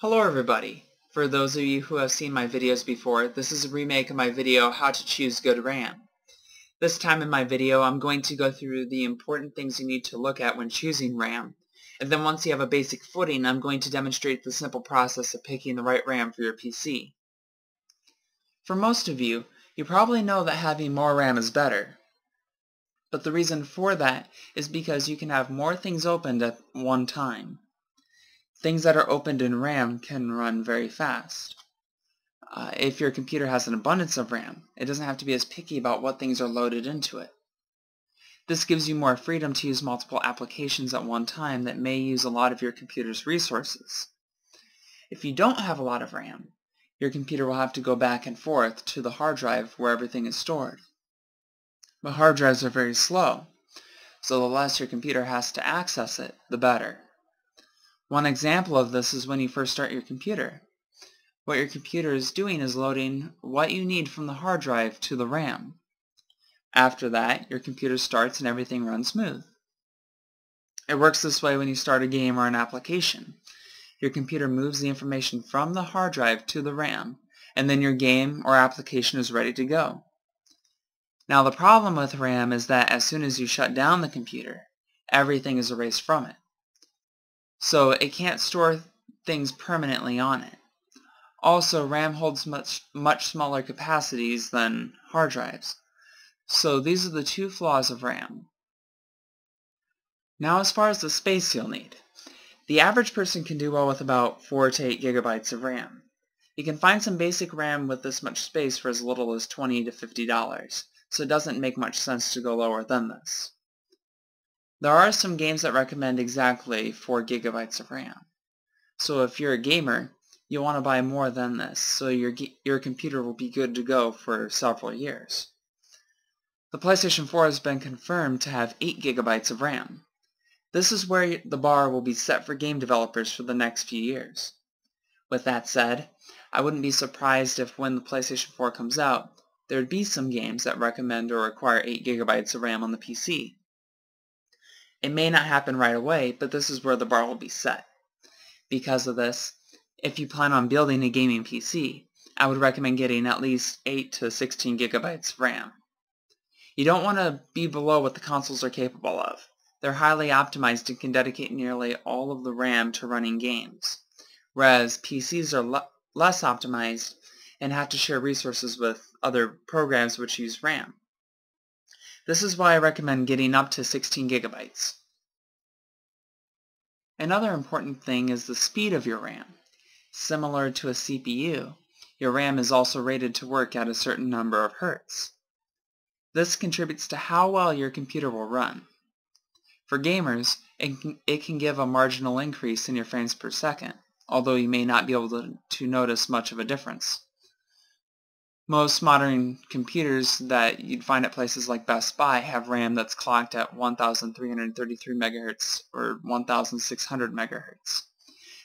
Hello everybody! For those of you who have seen my videos before, this is a remake of my video How to Choose Good RAM. This time in my video I'm going to go through the important things you need to look at when choosing RAM, and then once you have a basic footing I'm going to demonstrate the simple process of picking the right RAM for your PC. For most of you, you probably know that having more RAM is better. But the reason for that is because you can have more things opened at one time. Things that are opened in RAM can run very fast. If your computer has an abundance of RAM, it doesn't have to be as picky about what things are loaded into it. This gives you more freedom to use multiple applications at one time that may use a lot of your computer's resources. If you don't have a lot of RAM, your computer will have to go back and forth to the hard drive where everything is stored. But hard drives are very slow, so the less your computer has to access it, the better. One example of this is when you first start your computer. What your computer is doing is loading what you need from the hard drive to the RAM. After that, your computer starts and everything runs smooth. It works this way when you start a game or an application. Your computer moves the information from the hard drive to the RAM, and then your game or application is ready to go. Now the problem with RAM is that as soon as you shut down the computer, everything is erased from it. So it can't store things permanently on it. Also, RAM holds much smaller capacities than hard drives. So these are the two flaws of RAM. Now as far as the space you'll need. The average person can do well with about 4 to 8 gigabytes of RAM. You can find some basic RAM with this much space for as little as $20 to $50, so it doesn't make much sense to go lower than this. There are some games that recommend exactly 4 gigabytes of RAM. So if you're a gamer, you'll want to buy more than this, so your computer will be good to go for several years. The PlayStation 4 has been confirmed to have 8 gigabytes of RAM. This is where the bar will be set for game developers for the next few years. With that said, I wouldn't be surprised if when the PlayStation 4 comes out, there would be some games that recommend or require 8 gigabytes of RAM on the PC. It may not happen right away, but this is where the bar will be set. Because of this, if you plan on building a gaming PC, I would recommend getting at least 8 to 16 gigabytes of RAM. You don't want to be below what the consoles are capable of. They're highly optimized and can dedicate nearly all of the RAM to running games, whereas PCs are less optimized and have to share resources with other programs which use RAM. This is why I recommend getting up to 16 gigabytes. Another important thing is the speed of your RAM. Similar to a CPU, your RAM is also rated to work at a certain number of hertz. This contributes to how well your computer will run. For gamers, it can give a marginal increase in your frames per second, although you may not be able to notice much of a difference. Most modern computers that you'd find at places like Best Buy have RAM that's clocked at 1333 MHz or 1600 MHz.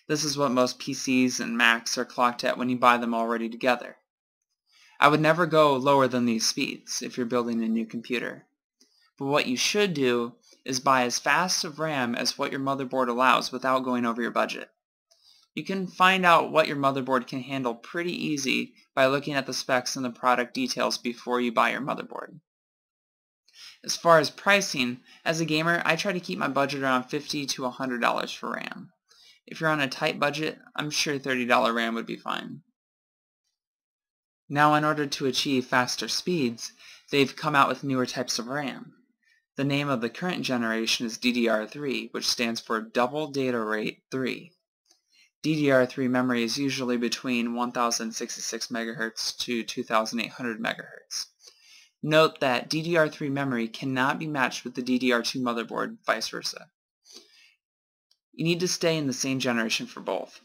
This is what most PCs and Macs are clocked at when you buy them already together. I would never go lower than these speeds if you're building a new computer. But what you should do is buy as fast of RAM as what your motherboard allows without going over your budget. You can find out what your motherboard can handle pretty easy by looking at the specs and the product details before you buy your motherboard. As far as pricing, as a gamer, I try to keep my budget around $50 to $100 for RAM. If you're on a tight budget, I'm sure $30 RAM would be fine. Now in order to achieve faster speeds, they've come out with newer types of RAM. The name of the current generation is DDR3, which stands for Double Data Rate 3. DDR3 memory is usually between 1066 MHz to 2800 MHz. Note that DDR3 memory cannot be matched with the DDR2 motherboard, vice versa. You need to stay in the same generation for both.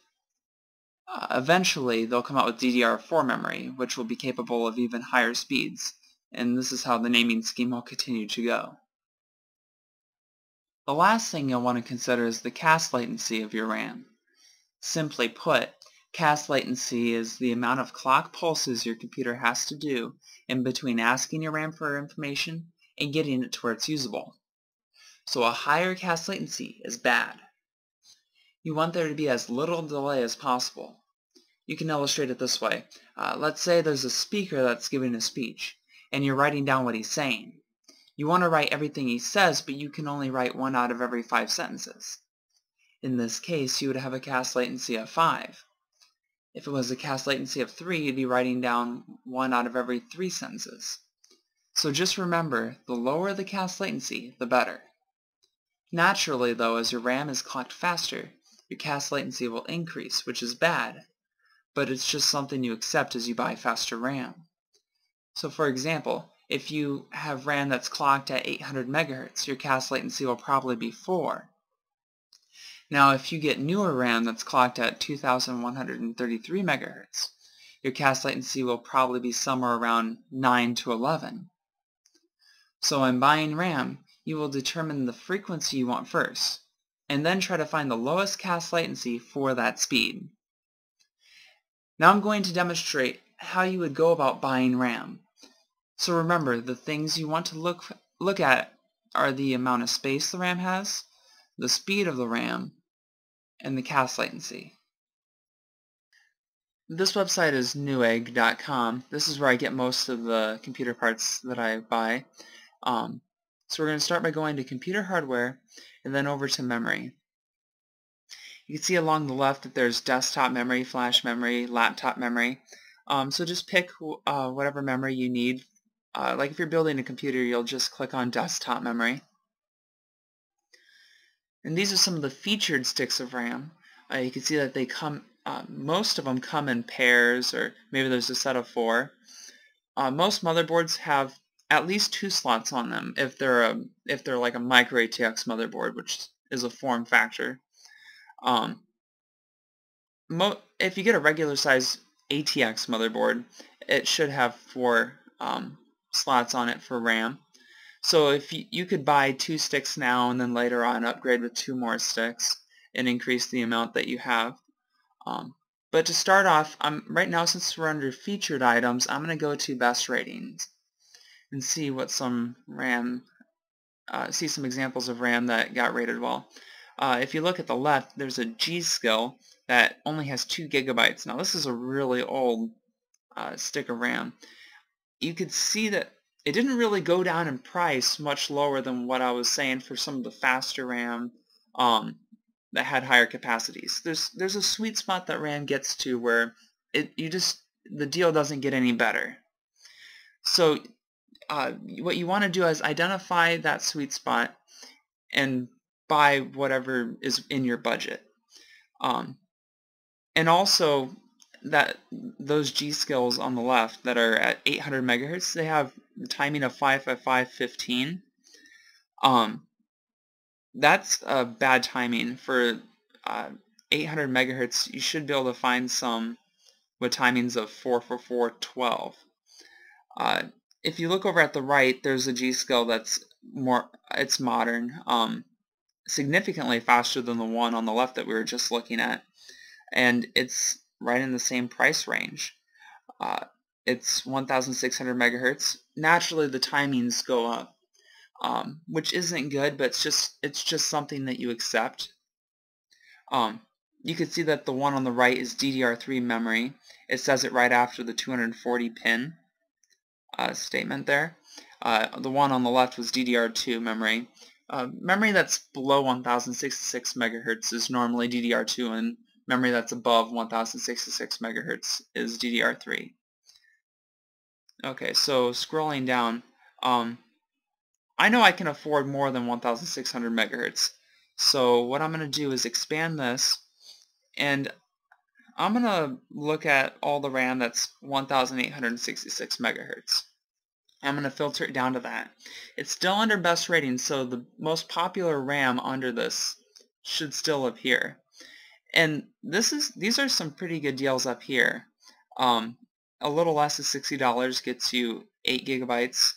Eventually, they'll come out with DDR4 memory, which will be capable of even higher speeds, and this is how the naming scheme will continue to go. The last thing you'll want to consider is the cache latency of your RAM. Simply put, cache latency is the amount of clock pulses your computer has to do in between asking your RAM for information and getting it to where it's usable. So a higher cache latency is bad. You want there to be as little delay as possible. You can illustrate it this way. Let's say there's a speaker that's giving a speech, and you're writing down what he's saying. You want to write everything he says, but you can only write 1 out of every 5 sentences. In this case, you would have a cast latency of 5. If it was a cast latency of 3, you'd be writing down 1 out of every 3 sentences. So just remember, the lower the cast latency, the better. Naturally, though, as your RAM is clocked faster, your cast latency will increase, which is bad, but it's just something you accept as you buy faster RAM. So for example, if you have RAM that's clocked at 800 MHz, your cast latency will probably be 4. Now if you get newer RAM that's clocked at 2133 MHz, your cast latency will probably be somewhere around 9 to 11. So when buying RAM, you will determine the frequency you want first, and then try to find the lowest cast latency for that speed. Now I'm going to demonstrate how you would go about buying RAM. So remember, the things you want to look at are the amount of space the RAM has, the speed of the RAM, and the cast latency. This website is newegg.com. This is where I get most of the computer parts that I buy. So we're going to start by going to computer hardware and then over to memory. You can see along the left that there's desktop memory, flash memory, laptop memory. So just pick whatever memory you need. Like if you're building a computer, you'll just click on desktop memory. And these are some of the featured sticks of RAM. You can see that they come, most of them come in pairs, or maybe there's a set of 4. Most motherboards have at least 2 slots on them if they're like a micro ATX motherboard, which is a form factor. If you get a regular size ATX motherboard, it should have 4 slots on it for RAM. So if you could buy 2 sticks now and then later on upgrade with 2 more sticks and increase the amount that you have. But to start off, right now, since we're under featured items, I'm going to go to best ratings and see what some RAM, see some examples of RAM that got rated well. If you look at the left, there's a G.Skill that only has 2 GB. Now this is a really old stick of RAM. You could see that it didn't really go down in price much lower than what I was saying for some of the faster RAM that had higher capacities. There's a sweet spot that RAM gets to where the deal doesn't get any better. So what you want to do is identify that sweet spot and buy whatever is in your budget. And also that those G.Skills on the left that are at 800 MHz, they have the timing of 5 by 515. That's a bad timing for 800 MHz. You should be able to find some with timings of 44412. If you look over at the right, there's a G.Skill that's it's modern, significantly faster than the one on the left that we were just looking at, and it's right in the same price range. It's 1600 MHz. Naturally, the timings go up, which isn't good, but it's just something that you accept. You can see that the one on the right is DDR3 memory. It says it right after the 240 pin statement there. The one on the left was DDR2 memory. Memory that's below 1066 MHz is normally DDR2, and memory that's above 1066 MHz is DDR3. Okay, so scrolling down, I know I can afford more than 1600 MHz. So what I'm going to do is expand this, and I'm going to look at all the RAM that's 1866 MHz. I'm going to filter it down to that. It's still under best rating, so the most popular RAM under this should still appear. And these are some pretty good deals up here. A little less than $60 gets you 8 GB.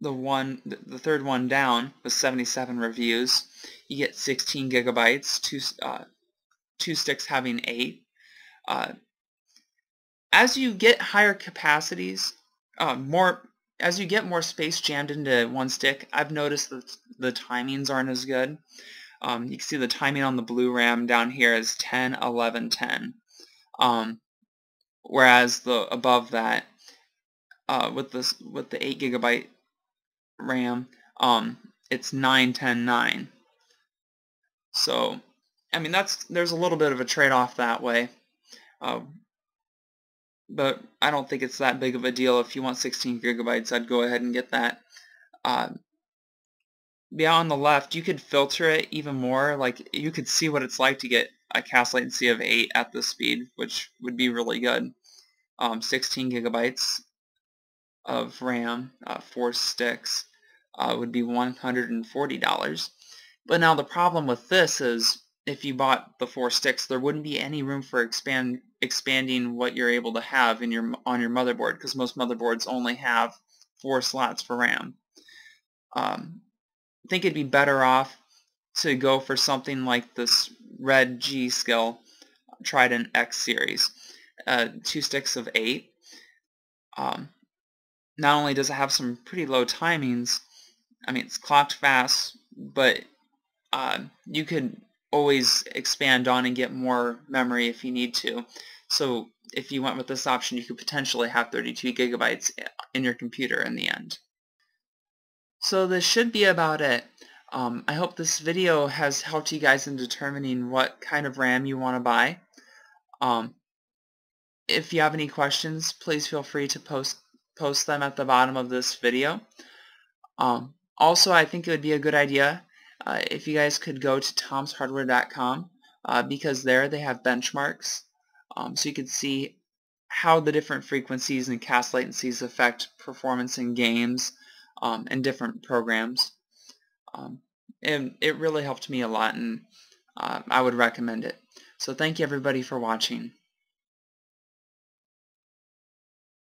The third one down with 77 reviews, you get 16 GB, two sticks having 8. As you get higher capacities, as you get more space jammed into one stick, I've noticed that the timings aren't as good. You can see the timing on the blue RAM down here is 10, 11, 10. Whereas the above that, with the 8 GB RAM, it's 9, 10, 9. So, I mean, there's a little bit of a trade-off that way. But I don't think it's that big of a deal. If you want 16 GB, I'd go ahead and get that. Yeah, on the left, you could filter it even more. Like, you could see what it's like to get a cast latency of 8 at this speed, which would be really good. 16 GB of RAM, 4 sticks, would be $140. But now the problem with this is, if you bought the 4 sticks, there wouldn't be any room for expanding what you're able to have on your motherboard, because most motherboards only have 4 slots for RAM. I think it'd be better off to go for something like this Red G.Skill Trident X series. 2 sticks of 8. Not only does it have some pretty low timings, I mean, it's clocked fast, but you could always expand on and get more memory if you need to. So if you went with this option, you could potentially have 32 GB in your computer in the end. So this should be about it. I hope this video has helped you guys in determining what kind of RAM you want to buy. If you have any questions, please feel free to post them at the bottom of this video. Also, I think it would be a good idea if you guys could go to tomshardware.com, because there they have benchmarks, so you could see how the different frequencies and cast latencies affect performance in games and different programs. And it really helped me a lot, and I would recommend it. So thank you everybody for watching.